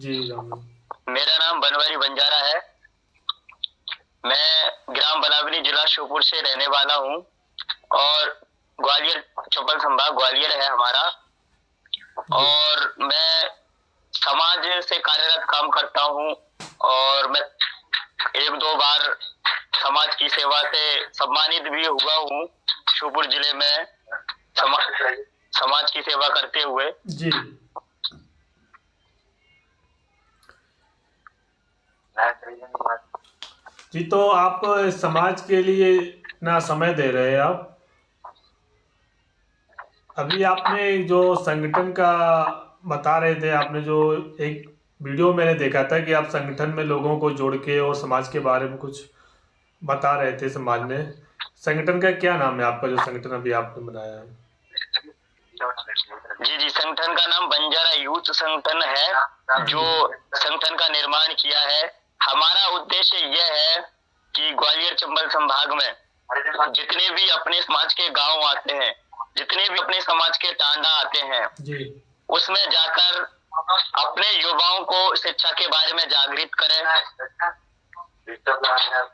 जी राम राम। मेरा नाम बनवारी बंजारा है। मैं ग्राम बलावली, जिला श्योपुर से रहने वाला हूँ और ग्वालियर, चंबल संभाग ग्वालियर है हमारा। और मैं समाज से कार्यरत काम करता हूँ और मैं एक दो बार समाज की सेवा से सम्मानित भी हुआ हूँ श्योपुर जिले में, समाज की सेवा करते हुए। जी जी, तो आप समाज के लिए इतना समय दे रहे हैं आप। अभी आपने जो संगठन का बता रहे थे, आपने जो एक वीडियो मैंने देखा था कि आप संगठन में लोगों को जोड़ के और समाज के बारे में कुछ बता रहे थे समाज में। संगठन का क्या नाम है आपका, जो संगठन अभी आपने बनाया है? जी जी, संगठन का नाम बंजारा यूथ संगठन है, जो संगठन का निर्माण किया है। हमारा उद्देश्य यह है कि ग्वालियर चंबल संभाग में जितने भी अपने समाज के गांव आते हैं, जितने भी अपने समाज के टांडा आते हैं जी, उसमें जाकर अपने युवाओं को शिक्षा के बारे में जागृत करें।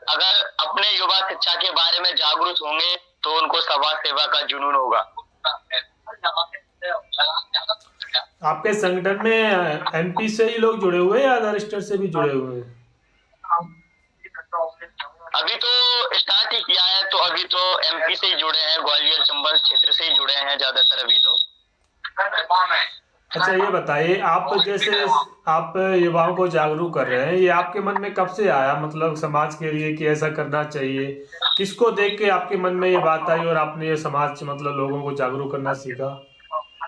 अगर अपने युवा शिक्षा के बारे में जागरूक होंगे तो उनको समाज सेवा का जुनून होगा। आपके संगठन में एमपी से ही लोग जुड़े हुए हैं या अदर स्टेट से भी जुड़े हुए हैं? अभी तो स्टार्ट ही किया है, तो अभी तो एमपी से ही जुड़े हैं, ग्वालियर चंबल क्षेत्र से ही जुड़े हैं ज्यादातर अभी तो। अच्छा, ये बताइए, आप जैसे आप युवाओं को जागरूक कर रहे हैं, ये आपके मन में कब से आया, मतलब समाज के लिए कि ऐसा करना चाहिए? किसको देख के आपके मन में ये बात आई और आपने ये समाज मतलब लोगों को जागरूक करना सीखा?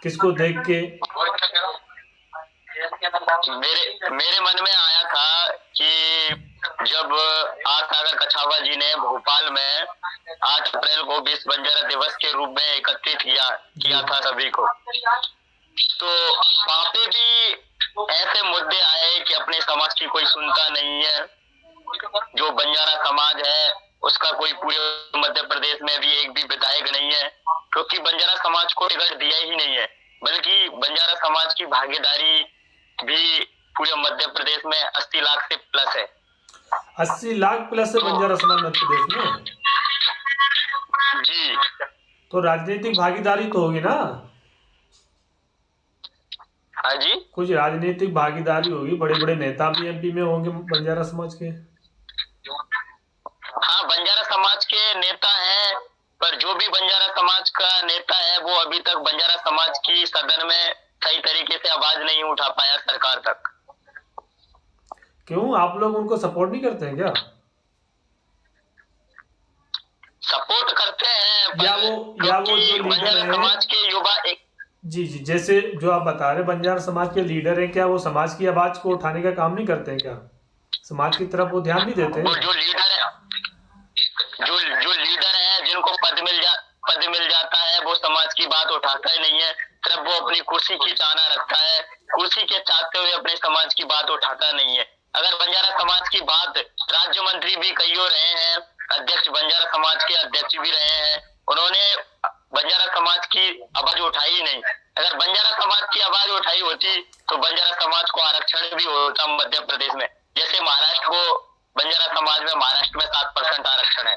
किसको देख के? मेरे मेरे मन में आया था कि जब आर सागर कछावा जी ने भोपाल में 8 अप्रैल को विश्व बंजारा दिवस के रूप में एकत्रित किया था सभी को, तो वहाँ पे भी ऐसे मुद्दे आए कि अपने समाज की कोई सुनता नहीं है। जो बंजारा समाज है उसका कोई पूरे मध्य प्रदेश में भी एक भी विधायक नहीं है, क्योंकि बंजारा समाज को टिकट दिया ही नहीं है, बल्कि बंजारा समाज की भागीदारी भी पूरे मध्य प्रदेश में 80 लाख से प्लस है। 80 लाख प्लस है बंजारा समाज मध्य प्रदेश में? जी, तो राजनीतिक भागीदारी तो होगी ना? हाँ जी, कुछ राजनीतिक भागीदारी होगी, बड़े बड़े नेता भी एमपी में होंगे बंजारा समाज के। हाँ बंजारा समाज के नेता हैं, पर जो भी बंजारा समाज का नेता है वो अभी तक बंजारा समाज की सदन में सही तरीके से आवाज नहीं उठा पाया सरकार तक। क्यों, आप लोग उनको सपोर्ट नहीं करते हैं क्या? सपोर्ट करते हैं या वो जो लीडर बंजारा है, समाज के युवा एक जी जी, जैसे जो आप बता रहे हैं बंजारा समाज के लीडर हैं, क्या वो समाज की आवाज को उठाने का काम नहीं करते हैं क्या? समाज की तरफ वो ध्यान नहीं देते वो हैं? जो लीडर है, जो लीडर है जिनको पद मिल जाता है वो समाज की बात उठाता ही नहीं है, सिर्फ वो अपनी कुर्सी की चाहना रखता है, कुर्सी के चाहते हुए अपने समाज की बात उठाता नहीं है। अगर बंजारा समाज की बात राज्य मंत्री भी कई हो रहे हैं, अध्यक्ष बंजारा समाज के अध्यक्ष भी रहे हैं, उन्होंने बंजारा समाज की आवाज उठाई ही नहीं। अगर बंजारा समाज की आवाज उठाई होती तो बंजारा समाज को आरक्षण भी होता मध्य प्रदेश में, जैसे महाराष्ट्र को बंजारा समाज में महाराष्ट्र में 7% आरक्षण है।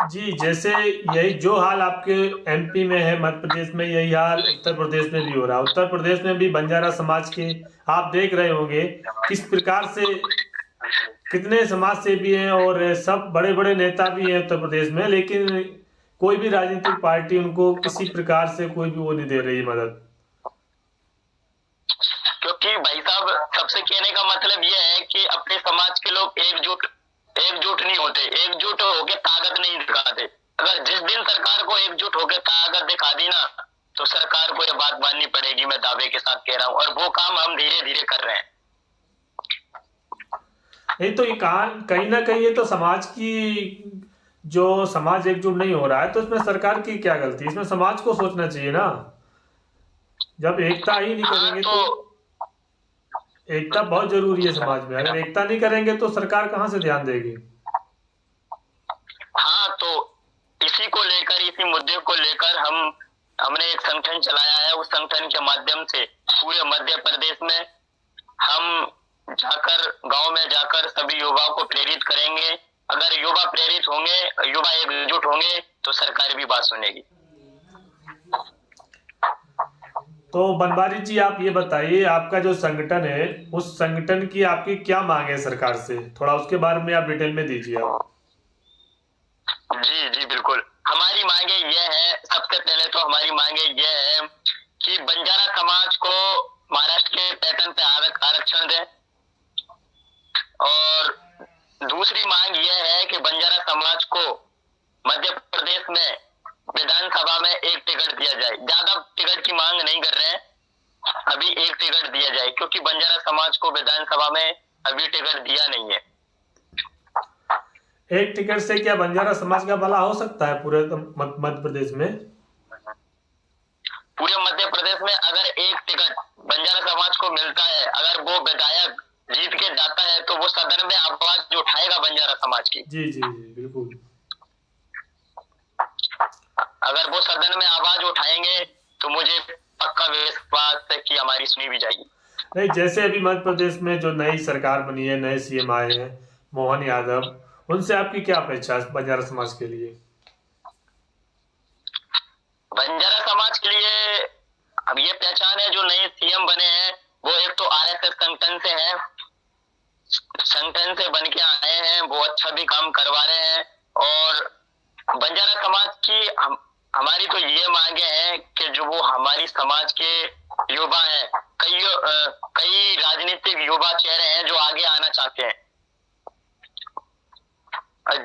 जी, जैसे यही जो हाल आपके एमपी में है, मध्य प्रदेश में यही हाल उत्तर प्रदेश में भी हो रहा है। उत्तर प्रदेश में भी बंजारा समाज के आप देख रहे होंगे किस प्रकार से कितने समाज सेवी हैं और सब बड़े बड़े नेता भी हैं उत्तर प्रदेश में, लेकिन कोई भी राजनीतिक पार्टी उनको किसी प्रकार से कोई भी वो नहीं दे रही मदद। क्योंकि भाई साहब, सबसे कहने का मतलब यह है कि अपने समाज के लोग एकजुट नहीं होते, एकजुट होकर ताकत नहीं दिखाते। अगर जिस दिन सरकार को एकजुट होकर ताकत दिखा दी ना, तो सरकार को यह बात माननी पड़ेगी, मैं दावे के साथ कह रहा हूँ, और वो काम हम धीरे धीरे कर रहे हैं। नहीं तो ये कहीं ना कहीं ये तो समाज की, जो समाज एकजुट नहीं हो रहा है तो इसमें सरकार की क्या गलती? इसमें समाज को सोचना चाहिए ना। जब एकता ही नहीं करेंगे तो एकता बहुत जरूरी है समाज में, अगर एकता नहीं करेंगे तो सरकार कहाँ से ध्यान देगी? हाँ, तो इसी को लेकर, इसी मुद्दे को लेकर हम हमने एक संगठन चलाया है। उस संगठन के माध्यम से पूरे मध्य प्रदेश में हम जाकर गांव में जाकर सभी युवाओं को प्रेरित करेंगे। अगर युवा प्रेरित होंगे, युवा एकजुट होंगे तो सरकार भी बात सुनेगी। तो बनवारी जी आप ये बताइए, आपका जो संगठन है उस संगठन की आपकी क्या मांग है सरकार से, थोड़ा उसके बारे में आप डिटेल में दीजिए आप। जी जी बिल्कुल, हमारी मांगे ये है, सबसे पहले तो हमारी मांगे ये है कि बंजारा समाज को महाराष्ट्र के पैटर्न पे आरक्षण दें। और दूसरी मांग यह है कि बंजारा समाज को मध्य प्रदेश में विधानसभा में एक टिकट दिया जाए। ज्यादा टिकट की मांग नहीं कर रहे हैं, अभी एक टिकट दिया जाए, क्योंकि बंजारा समाज को विधानसभा में अभी टिकट दिया नहीं है। एक टिकट से क्या बंजारा समाज का भला हो सकता है पूरे मध्य प्रदेश में? पूरे मध्य प्रदेश में अगर एक टिकट बंजारा समाज को मिलता है, अगर वो विधायक जीत के जाता है तो वो सदन में आवाज उठाएगा बंजारा समाज की। जी जी जी बिल्कुल। अगर वो सदन में आवाज उठाएंगे तो मुझे पक्का विश्वास है कि हमारी सुनी भी जाएगी। नहीं, जैसे अभी मध्य प्रदेश में जो नई सरकार बनी है, नए सीएम आए हैं मोहन यादव, उनसे आपकी क्या अपेक्षा है बंजारा समाज के लिए? बंजारा समाज के लिए अब ये पहचान है, जो नए सीएम बने हैं वो एक तो आरएसएस संगठन से हैं, संगठन से बन के आए हैं, वो अच्छा भी काम करवा रहे हैं। और बंजारा समाज की हमारी तो ये मांगे हैं कि जो वो हमारी समाज के युवा हैं, कई राजनीतिक युवा चेहरे हैं जो आगे आना चाहते हैं।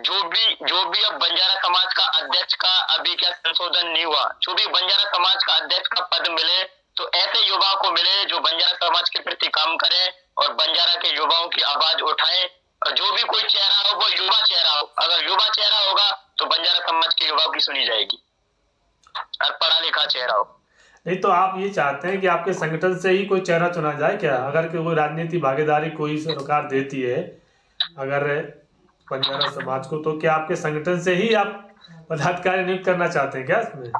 जो भी अब बंजारा समाज का अध्यक्ष का अभी क्या संशोधन नहीं हुआ, जो भी बंजारा समाज का अध्यक्ष का पद मिले तो ऐसे युवाओं को मिले जो बंजारा समाज के प्रति काम करें और बंजारा के युवाओं की आवाज उठाएं। और जो भी कोई चेहरा हो वो युवा चेहरा हो, अगर युवा चेहरा होगा तो बंजारा समाज के युवाओं की सुनी जाएगी और पढ़ा लिखा चेहरा हो। नहीं तो आप ये चाहते हैं कि आपके संगठन से ही कोई चेहरा चुना जाए क्या? अगर कोई राजनीति भागीदारी कोई सरकार देती है अगर बंजारा समाज को, तो क्या आपके संगठन से ही आप पदाधिकारी नियुक्त करना चाहते हैं क्या इसमें?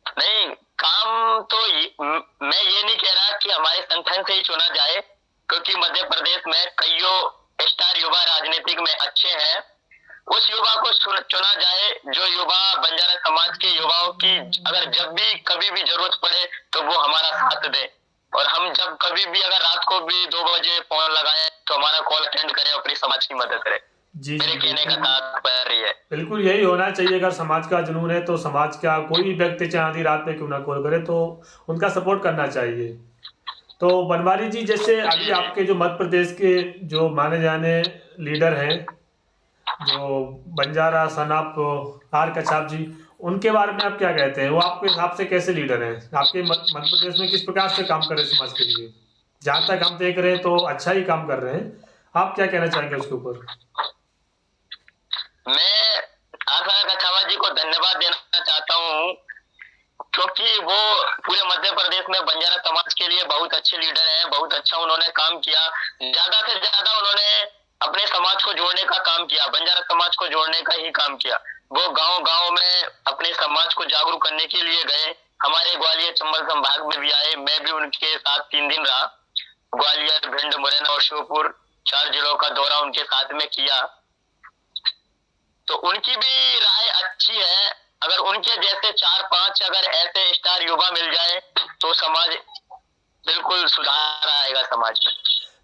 नहीं, काम तो मैं ये नहीं कह रहा कि हमारे संगठन से ही चुना जाए, क्योंकि मध्य प्रदेश में कईयों स्टार युवा राजनीतिक में अच्छे हैं। उस युवा को चुना जाए जो युवा बंजारा समाज के युवाओं की अगर जब भी कभी भी जरूरत पड़े तो वो हमारा साथ दे। और हम जब कभी भी अगर रात को भी 2 बजे फोन लगाए तो हमारा कॉल अटेंड करे, अपनी समाज की मदद करे। जी मेरे कहने का तात्पर्य है बिल्कुल यही होना चाहिए। अगर समाज का जुनून है तो समाज का कोई भी व्यक्ति चाहे आधी रात में क्यों ना कॉल करे तो उनका सपोर्ट करना चाहिए। तो बनवारी जी, जैसे अभी आपके जो मध्य प्रदेश के जो माने जाने लीडर हैं जो बंजारा सनाप आर कच्छाप जी, उनके बारे में आप क्या कहते हैं? वो आपके हिसाब से कैसे लीडर हैं? आपके मध्य प्रदेश में किस प्रकार से काम कर रहे हैं समाज के लिए? जहाँ तक हम देख रहे हैं तो अच्छा ही काम कर रहे हैं, आप क्या कहना चाहेंगे उसके ऊपर? मैं आशा कच्छावा जी को धन्यवाद देना चाहता हूँ, क्योंकि वो पूरे मध्य प्रदेश में बंजारा समाज के लिए बहुत अच्छे लीडर हैं। बहुत अच्छा उन्होंने काम किया, ज्यादा से ज्यादा उन्होंने अपने समाज को जोड़ने का काम किया, बंजारा समाज को जोड़ने का ही काम किया। वो गांव-गांव में अपने समाज को जागरूक करने के लिए गए। हमारे ग्वालियर चंबल संभाग में भी आए, मैं भी उनके साथ 3 दिन रहा। ग्वालियर, भिंड, मुरैना और श्योपुर 4 जिलों का दौरा उनके साथ में किया। तो उनकी भी राय अच्छी है। अगर उनके जैसे 4-5 अगर ऐसे स्टार युवा मिल जाए तो समाज बिल्कुल सुधार आएगा समाज में।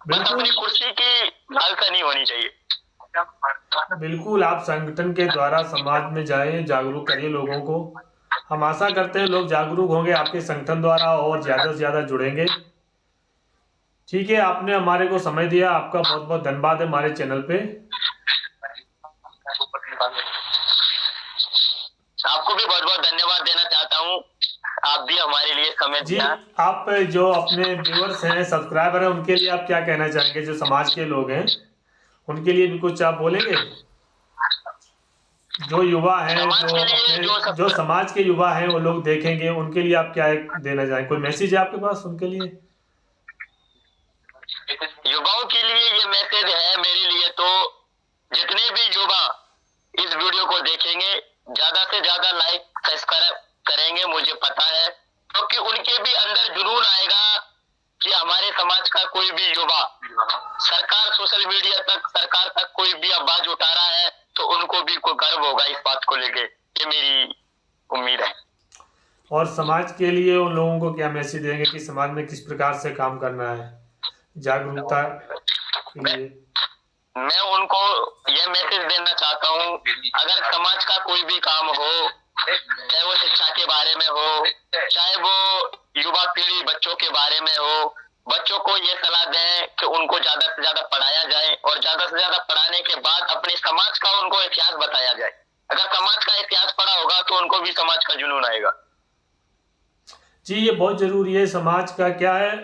बस अपनी कुर्सी की लालसा नहीं होनी चाहिए। बिल्कुल, आप संगठन के द्वारा समाज में जाएं, जागरूक करिए लोगों को। हम आशा करते हैं लोग जागरूक होंगे आपके संगठन द्वारा और ज्यादा से ज्यादा जुड़ेंगे। ठीक है, आपने हमारे को समय दिया, आपका बहुत बहुत धन्यवाद है हमारे चैनल पे। आपको भी बहुत बहुत धन्यवाद देना चाहता हूँ, आप भी हमारे लिए समय दिया। आप जो अपने व्यूअर्स हैं, सब्सक्राइबर हैं, उनके लिए आप क्या कहना चाहेंगे? जो समाज के लोग हैं उनके लिए भी कुछ आप बोलेंगे? जो युवा हैं, जो समाज के युवा हैं वो लोग देखेंगे, उनके लिए आप क्या देना चाहेंगे? कोई मैसेज है आपके पास उनके लिए? युवाओं के लिए ये मैसेज है मेरे लिए, तो जितने भी युवा इस वीडियो को देखेंगे ज्यादा से ज्यादा लाइक सरकार सोशल मीडिया तक, सरकार तक कोई भी आवाज उठा रहा है तो उनको भी कोई गर्व होगा इस बात को लेके, ये मेरी उम्मीद है। और समाज के लिए उन लोगों को क्या मैसेज देंगे कि समाज में किस प्रकार से काम करना है जागरूकता के लिए? मैं उनको यह मैसेज देना चाहता हूँ, अगर समाज का कोई भी काम हो, चाहे वो शिक्षा के बारे में हो, चाहे वो युवा पीढ़ी बच्चों के बारे में हो, बच्चों को ये सलाह दें कि उनको ज्यादा से ज्यादा पढ़ाया जाए और ज्यादा से ज्यादा पढ़ाने के बाद अपने समाज का उनको इतिहास बताया जाए। अगर समाज का इतिहास पढ़ा होगा तो उनको भी समाज का जुनून आएगा। जी, ये बहुत जरूरी है। समाज का क्या है,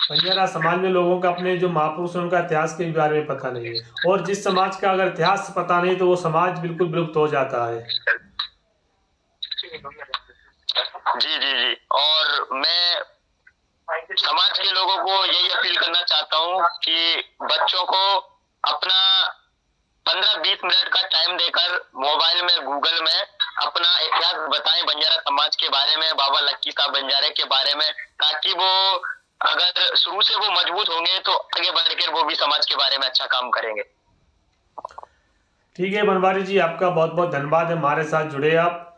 बंजारा समाज में लोगों का अपने जो महापुरुष हैं उनका इतिहास के बारे में पता नहीं है, और जिस समाज का अगर इतिहास पता नहीं तो वो समाज बिल्कुल विलुप्त हो जाता है। जी जी जी, और मैं समाज के लोगों को यही अपील करना चाहता हूँ कि बच्चों को अपना 15-20 मिनट का टाइम देकर मोबाइल में, गूगल में अपना इतिहास बताएं बंजारा समाज के बारे में, बाबा लक्की साहब बंजारे के बारे में, ताकि वो अगर शुरू से वो मजबूत होंगे तो आगे बढ़कर वो भी समाज के बारे में अच्छा काम करेंगे। ठीक है बनवारी जी, आपका बहुत बहुत धन्यवाद है हमारे साथ जुड़े आप।